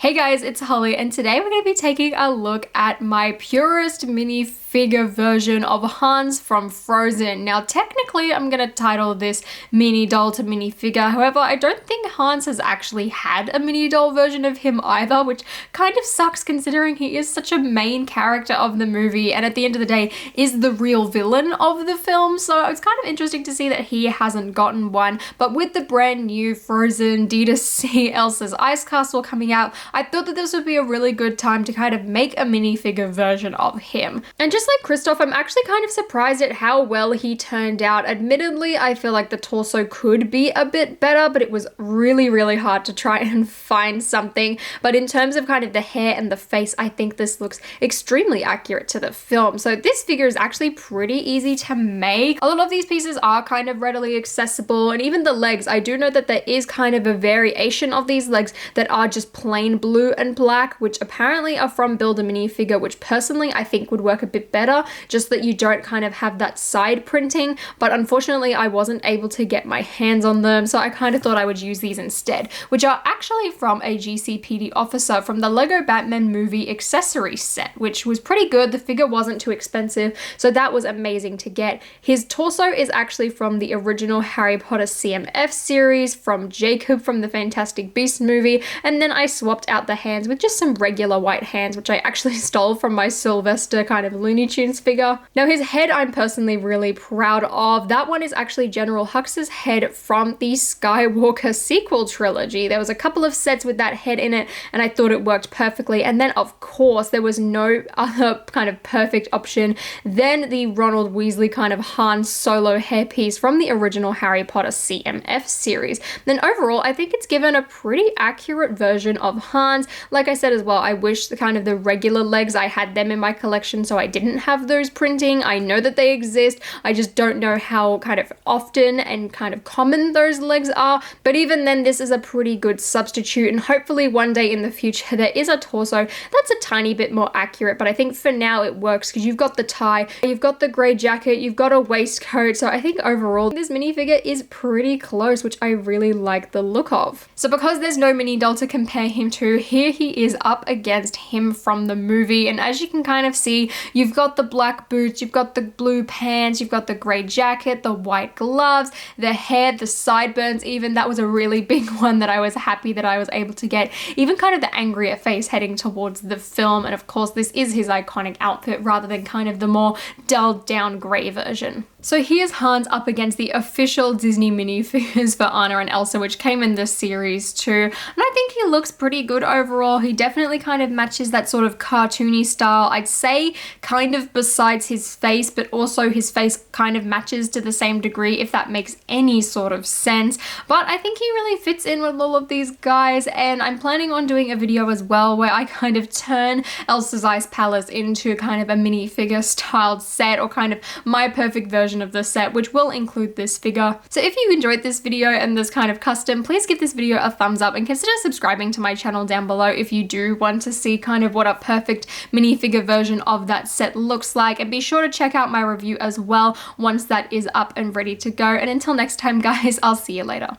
Hey guys, it's Holly, and today we're going to be taking a look at my Purist minifigure version of Hans from Frozen. Now, technically, I'm going to title this mini doll to minifigure. However, I don't think Hans has actually had a mini doll version of him either, which kind of sucks considering he is such a main character of the movie and at the end of the day is the real villain of the film. So it's kind of interesting to see that he hasn't gotten one. But with the brand new Frozen D2C Elsa's Ice Castle coming out, I thought that this would be a really good time to kind of make a minifigure version of him. And just like Kristoff, I'm actually kind of surprised at how well he turned out. Admittedly, I feel like the torso could be a bit better, but it was really hard to try and find something. But in terms of kind of the hair and the face, I think this looks extremely accurate to the film. So this figure is actually pretty easy to make. A lot of these pieces are kind of readily accessible, and even the legs, I do know that there is kind of a variation of these legs that are just plain blue and black, which apparently are from Build a Minifigure, which personally I think would work a bit better, just that you don't kind of have that side printing. But unfortunately I wasn't able to get my hands on them, so I kind of thought I would use these instead, which are actually from a GCPD officer from the Lego Batman movie accessory set, which was pretty good. The figure wasn't too expensive, so that was amazing to get. His torso is actually from the original Harry Potter CMF series, from Jacob from the Fantastic Beasts movie, and then I swapped out the hands with just some regular white hands, which I actually stole from my Sylvester kind of Looney Tunes figure. Now his head I'm personally really proud of. That one is actually General Hux's head from the Skywalker sequel trilogy. There was a couple of sets with that head in it and I thought it worked perfectly, and then of course there was no other kind of perfect option than the Ronald Weasley kind of Han Solo hairpiece from the original Harry Potter CMF series. Then overall I think it's given a pretty accurate version of Hans. Like I said as well, I wish the regular legs, I had them in my collection so I didn't have those printing. I know that they exist, I just don't know how kind of often and kind of common those legs are, but even then this is a pretty good substitute, and hopefully one day in the future there is a torso that's a tiny bit more accurate. But I think for now it works because you've got the tie, you've got the grey jacket, you've got a waistcoat, so I think overall this minifigure is pretty close, which I really like the look of. So because there's no mini doll to compare him to, here he is up against him from the movie, and as you can kind of see, you've got the black boots, you've got the blue pants, you've got the grey jacket, the white gloves, the hair, the sideburns even. That was a really big one that I was happy that I was able to get. Even kind of the angrier face heading towards the film, and of course this is his iconic outfit rather than kind of the more dulled down grey version. So here's Hans up against the official Disney minifigures for Anna and Elsa, which came in this series too. And I think he looks pretty good overall. He definitely kind of matches that sort of cartoony style, I'd say, kind of besides his face, but also his face kind of matches to the same degree, if that makes any sort of sense. But I think he really fits in with all of these guys, and I'm planning on doing a video as well where I kind of turn Elsa's Ice Palace into kind of a minifigure styled set, or kind of my perfect version of the set, which will include this figure. So if you enjoyed this video and this kind of custom, please give this video a thumbs up and consider subscribing to my channel down below if you do want to see kind of what a perfect minifigure version of that set looks like. And be sure to check out my review as well once that is up and ready to go. And until next time guys, I'll see you later.